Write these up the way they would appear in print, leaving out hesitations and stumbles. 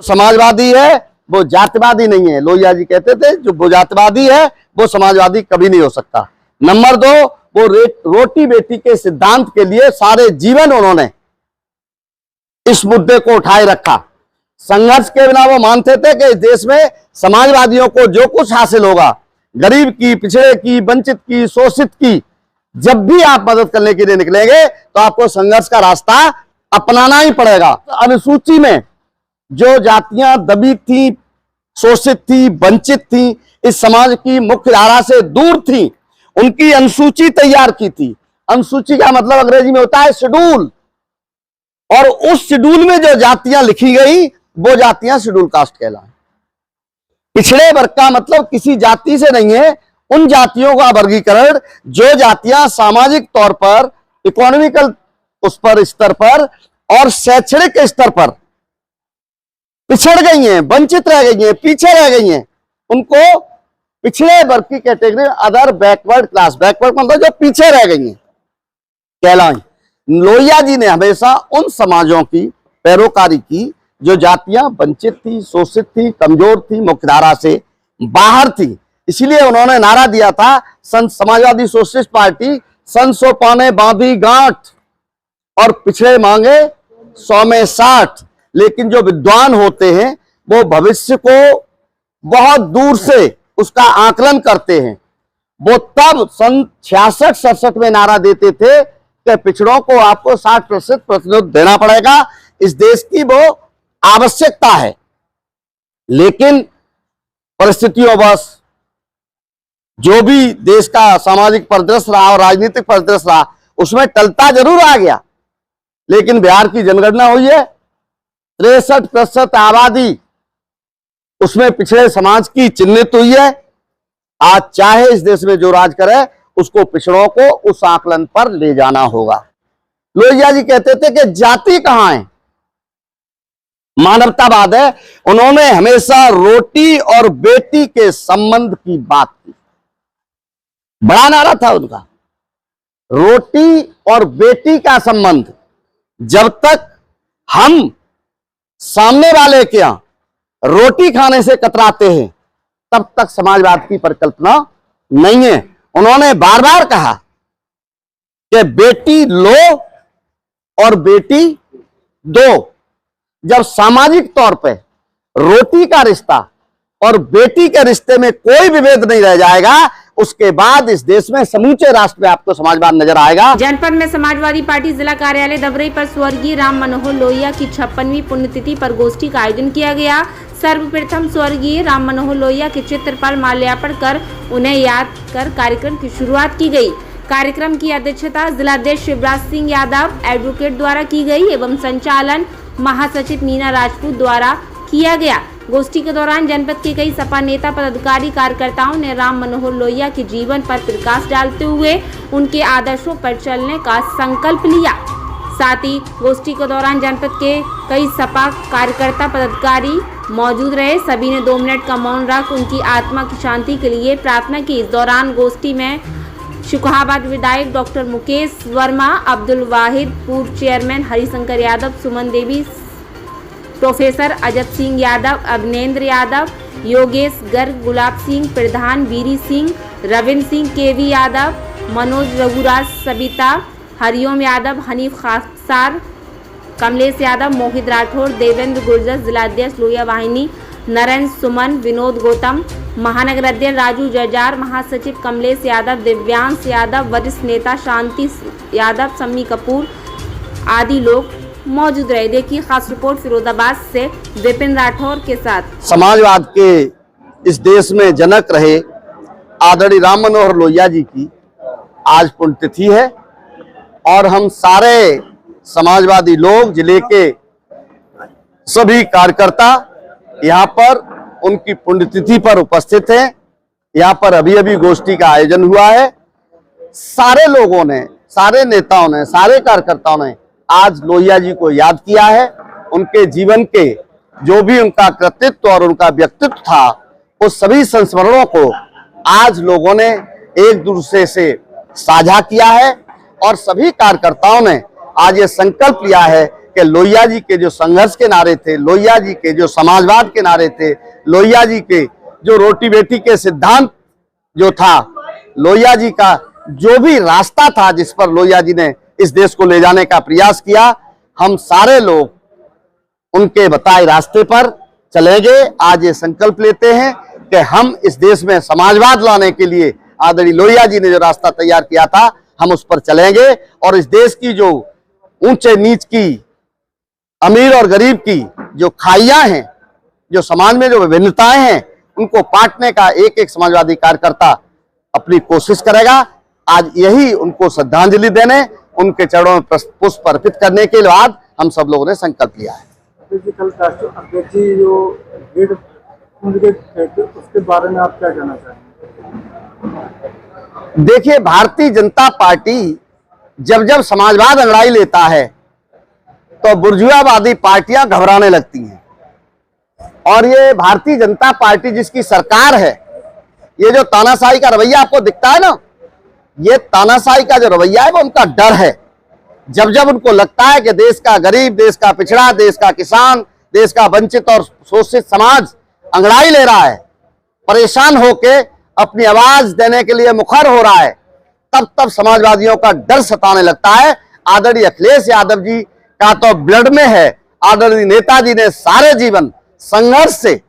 समाजवादी है वो जातिवादी नहीं है। लोहिया जी कहते थे जो वो जातिवादी है वो समाजवादी कभी नहीं हो सकता। नंबर 2, वो रोटी बेटी के सिद्धांत के लिए सारे जीवन उन्होंने इस मुद्दे को उठाए रखा। संघर्ष के बिना वो मानते थे कि इस देश में समाजवादियों को जो कुछ हासिल होगा, गरीब की, पिछड़े की, वंचित की, शोषित की, जब भी आप मदद करने के लिए निकलेंगे तो आपको संघर्ष का रास्ता अपनाना ही पड़ेगा। अनुसूची में जो जातियां दबी थी, शोषित थी, वंचित थी, इस समाज की मुख्य धारा से दूर थी, उनकी अनुसूची तैयार की थी। अनुसूची का मतलब अंग्रेजी में होता है शेड्यूल, और उस शेड्यूल में जो जातियां लिखी गई वो जातियां शेड्यूल कास्ट कहलाएं। पिछड़े वर्ग का मतलब किसी जाति से नहीं है, उन जातियों का वर्गीकरण जो जातियां सामाजिक तौर पर, इकोनॉमिकल उस पर स्तर पर और शैक्षणिक स्तर पर पिछड़ गई हैं, वंचित रह गई हैं, पीछे रह गई हैं, उनको पिछड़े वर्ग की category, other backward class, backward मतलब जो पीछे रह गई हैं, कहलाएं। लोहिया जी ने हमेशा उन समाजों की पैरोकारी की जो जातियां वंचित थी, शोषित थी, कमजोर थी, मुख्यधारा से बाहर थी। इसलिए उन्होंने नारा दिया था, समाजवादी सोशलिस्ट पार्टी, सन सो पाने बांधी गांठ और पिछड़े मांगे 100 में 60। लेकिन जो विद्वान होते हैं वो भविष्य को बहुत दूर से उसका आकलन करते हैं। वो तब सन 66-67 में नारा देते थे कि पिछड़ों को आपको 60% प्रतिशत देना पड़ेगा, इस देश की वो आवश्यकता है। लेकिन परिस्थितियों बस जो भी देश का सामाजिक परिदृश्य रहा और राजनीतिक परिदृश्य रहा, उसमें टलता जरूर आ गया। लेकिन बिहार की जनगणना हुई है, 63% आबादी उसमें पिछड़े समाज की चिन्हित हुई है। आज चाहे इस देश में जो राज करे, उसको पिछड़ों को उस आकलन पर ले जाना होगा। लोहिया जी कहते थे कि जाति कहां है, मानवतावाद है। उन्होंने हमेशा रोटी और बेटी के संबंध की बात की, बड़ा नारा था उनका, रोटी और बेटी का संबंध। जब तक हम सामने वाले के यहां रोटी खाने से कतराते हैं, तब तक समाजवाद की परिकल्पना नहीं है। उन्होंने बार बार कहा कि बेटी लो और बेटी दो। जब सामाजिक तौर पे रोटी का रिश्ता और बेटी के रिश्ते में कोई विभेद नहीं रह जाएगा, उसके बाद इस देश में समूचे राष्ट्र में आपको समाजवाद नजर आएगा। जनपद में समाजवादी पार्टी जिला कार्यालय दबरई पर स्वर्गीय राम मनोहर लोहिया की 56वीं पुण्यतिथि पर गोष्ठी का आयोजन किया गया। सर्वप्रथम स्वर्गीय राम मनोहर लोहिया के चित्र पर माल्यार्पण कर उन्हें याद कर कार्यक्रम की शुरुआत की गई। कार्यक्रम की अध्यक्षता जिलाध्यक्ष शिवराज सिंह यादव एडवोकेट द्वारा की गई एवं संचालन महासचिव मीना राजपूत द्वारा किया गया। गोष्ठी के दौरान जनपद के कई सपा नेता, पदाधिकारी, कार्यकर्ताओं ने राम मनोहर लोहिया के जीवन पर प्रकाश डालते हुए उनके आदर्शों पर चलने का संकल्प लिया। साथ ही गोष्ठी के दौरान जनपद के कई सपा कार्यकर्ता, पदाधिकारी मौजूद रहे। सभी ने 2 मिनट का मौन रख उनकी आत्मा की शांति के लिए प्रार्थना की। इस दौरान गोष्ठी में शुकहाबाद विधायक डॉक्टर मुकेश वर्मा, अब्दुल वाहिद, पूर्व चेयरमैन हरिशंकर यादव, सुमन देवी, प्रोफेसर अजब सिंह यादव, अभिनेंद्र यादव, योगेश गर्ग, गुलाब सिंह प्रधान, वीरी सिंह, रविंद्र सिंह, केवी यादव, मनोज रघुराज, सबिता, हरिओम यादव, हनीफ खासार, कमलेश यादव, मोहित राठौर, देवेंद्र गुर्जर, जिलाध्यक्ष लोहिया वाहिनी, नरेंद्र सुमन, विनोद गौतम, महानगर अध्यक्ष राजू जजार, महासचिव कमलेश यादव, दिव्यांश यादव, वरिष्ठ नेता शांति यादव, सम्मी कपूर आदि लोग मौजूद रहे। देखिए खास रिपोर्ट फिरोजाबाद से विपिन राठौर के साथ। समाजवाद के इस देश में जनक रहे आदरणीय राम मनोहर लोहिया जी की आज पुण्यतिथि है और हम सारे समाजवादी लोग, जिले के सभी कार्यकर्ता यहाँ पर उनकी पुण्यतिथि पर उपस्थित हैं। यहाँ पर अभी अभी गोष्ठी का आयोजन हुआ है। सारे लोगों ने, सारे नेताओं ने, सारे कार्यकर्ताओं ने आज लोहिया जी को याद किया है। उनके जीवन के जो भी उनका कृतित्व और उनका व्यक्तित्व था, उस सभी संस्मरणों को आज लोगों ने एक दूसरे से साझा किया है और सभी कार्यकर्ताओं ने आज ये संकल्प लिया है कि लोहिया जी के जो संघर्ष के नारे थे, लोहिया जी के जो समाजवाद के नारे थे, लोहिया जी के जो रोटी बेटी के सिद्धांत जो था, लोहिया जी का जो भी रास्ता था जिस पर लोहिया जी ने इस देश को ले जाने का प्रयास किया, हम सारे लोग उनके बताए रास्ते पर चलेंगे। आज ये संकल्प लेते हैं कि हम इस देश में समाजवाद लाने के लिए आदरणीय लोहिया जी ने जो रास्ता तैयार किया था, हम उस पर चलेंगे और इस देश की जो ऊंचे नीच की, अमीर और गरीब की जो खाइयां हैं, जो समाज में जो विभिन्नताएं हैं, उनको पाटने का एक एक समाजवादी कार्यकर्ता अपनी कोशिश करेगा। आज यही उनको श्रद्धांजलि देने, उनके चरणों में पुष्प अर्पित करने के बाद हम सब लोगों ने संकल्प लिया है। कल राष्ट्रीय अध्यक्ष जी जो भीड़ उसके बारे में आप क्या कहना चाहेंगे? देखिए, भारतीय जनता पार्टी जब जब समाजवाद अंगड़ाई लेता है तो बुर्जुआवादी पार्टियां घबराने लगती हैं। और ये भारतीय जनता पार्टी जिसकी सरकार है, ये जो तानाशाही का रवैया आपको दिखता है ना, ये तानाशाही का जो रवैया है वो उनका डर है। जब जब उनको लगता है कि देश का गरीब, देश का पिछड़ा, देश का किसान, देश का वंचित और शोषित समाज अंगड़ाई ले रहा है, परेशान होके अपनी आवाज देने के लिए मुखर हो रहा है, तब तब समाजवादियों का डर सताने लगता है। आदरणीय अखिलेश यादव जी का तो ब्लड में है। आदरणीय नेताजी ने सारे जीवन संघर्ष से,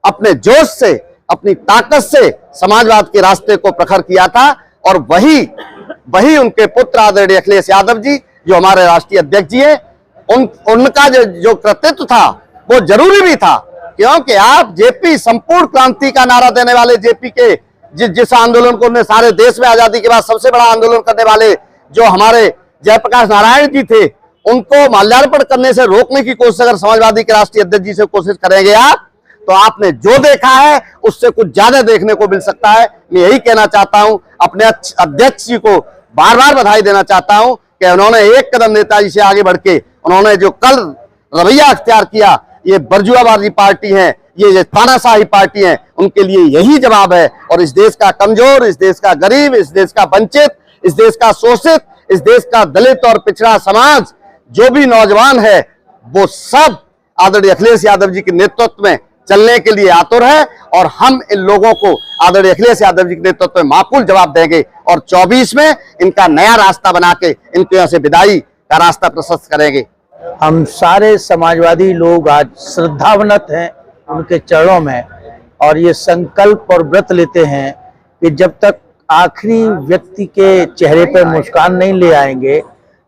अपने जोश से, अपनी ताकत से समाजवाद के रास्ते को प्रखर किया था और वही उनके पुत्र आदरणीय अखिलेश यादव जी जो हमारे राष्ट्रीय अध्यक्ष जी हैं, उनका जो कृतित्व था वो जरूरी भी था। क्योंकि आप जेपी संपूर्ण क्रांति का नारा देने वाले जेपी के जिस आंदोलन को उन्होंने सारे देश में आजादी के बाद सबसे बड़ा आंदोलन करने वाले जो हमारे जयप्रकाश नारायण जी थे, उनको माल्यार्पण करने से रोकने की कोशिश अगर समाजवादी के राष्ट्रीय अध्यक्ष जी से कोशिश करेंगे आप, तो आपने जो देखा है उससे कुछ ज्यादा देखने को मिल सकता है। मैं यही कहना चाहता हूं, अपने अध्यक्ष जी को बार बार बधाई देना चाहता हूं कि उन्होंने एक कदम नेताजी से आगे बढ़ के उन्होंने जो कल रवैया अख्तियार किया, ये बुर्जुआवादी पार्टी है, ये तानाशाही पार्टी है, उनके लिए यही जवाब है। और इस देश का कमजोर, इस देश का गरीब, इस देश का वंचित, इस देश का शोषित, इस देश का दलित और पिछड़ा समाज, जो भी नौजवान है, वो सब आदरणीय अखिलेश यादव जी के नेतृत्व में चलने के लिए आतुर है और हम इन लोगों को आदरणीय अखिलेश यादव जी के नेतृत्व में माकूल जवाब देंगे और 24 में इनका नया रास्ता बना के इनके यहाँ से विदाई का रास्ता प्रशस्त करेंगे। हम सारे समाजवादी लोग आज श्रद्धावनत हैं उनके चरणों में और ये संकल्प और व्रत लेते हैं कि जब तक आखिरी व्यक्ति के चेहरे पर मुस्कान नहीं ले आएंगे,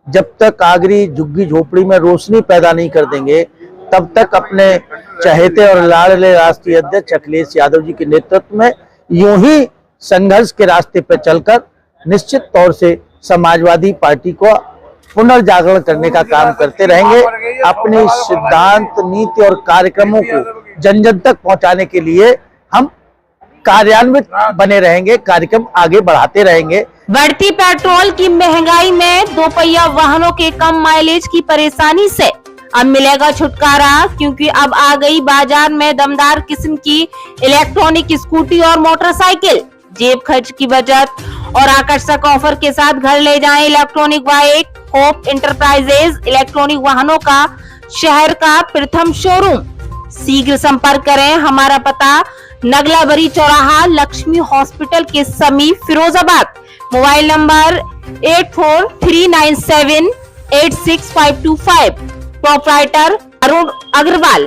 जब तक आखिरी झुग्गी झोपड़ी में रोशनी पैदा नहीं कर देंगे, तब तक अपने चहेते और लाडले राष्ट्रीय अध्यक्ष अखिलेश यादव जी के नेतृत्व में यूं ही संघर्ष के रास्ते पर चलकर निश्चित तौर से समाजवादी पार्टी को पुनर्जागरण करने का काम करते रहेंगे। अपने सिद्धांत, नीति और कार्यक्रमों को जन जन तक पहुंचाने के लिए हम कार्यान्वित बने रहेंगे, कार्यक्रम आगे बढ़ाते रहेंगे। बढ़ती पेट्रोल की महंगाई में दोपहिया वाहनों के कम माइलेज की परेशानी से अब मिलेगा छुटकारा, क्योंकि अब आ गई बाजार में दमदार किस्म की इलेक्ट्रॉनिक स्कूटी और मोटरसाइकिल। जेब खर्च की बचत और आकर्षक ऑफर के साथ घर ले जाएं electronic bike. Hope enterprises electronic वाहनों का शहर का प्रथम शोरूम। शीघ्र संपर्क करें। हमारा पता नगलाबरी चौराहा, लक्ष्मी हॉस्पिटल के समीप, Firozabad. Mobile number 8439786525। Proprietor Arun Agarwal.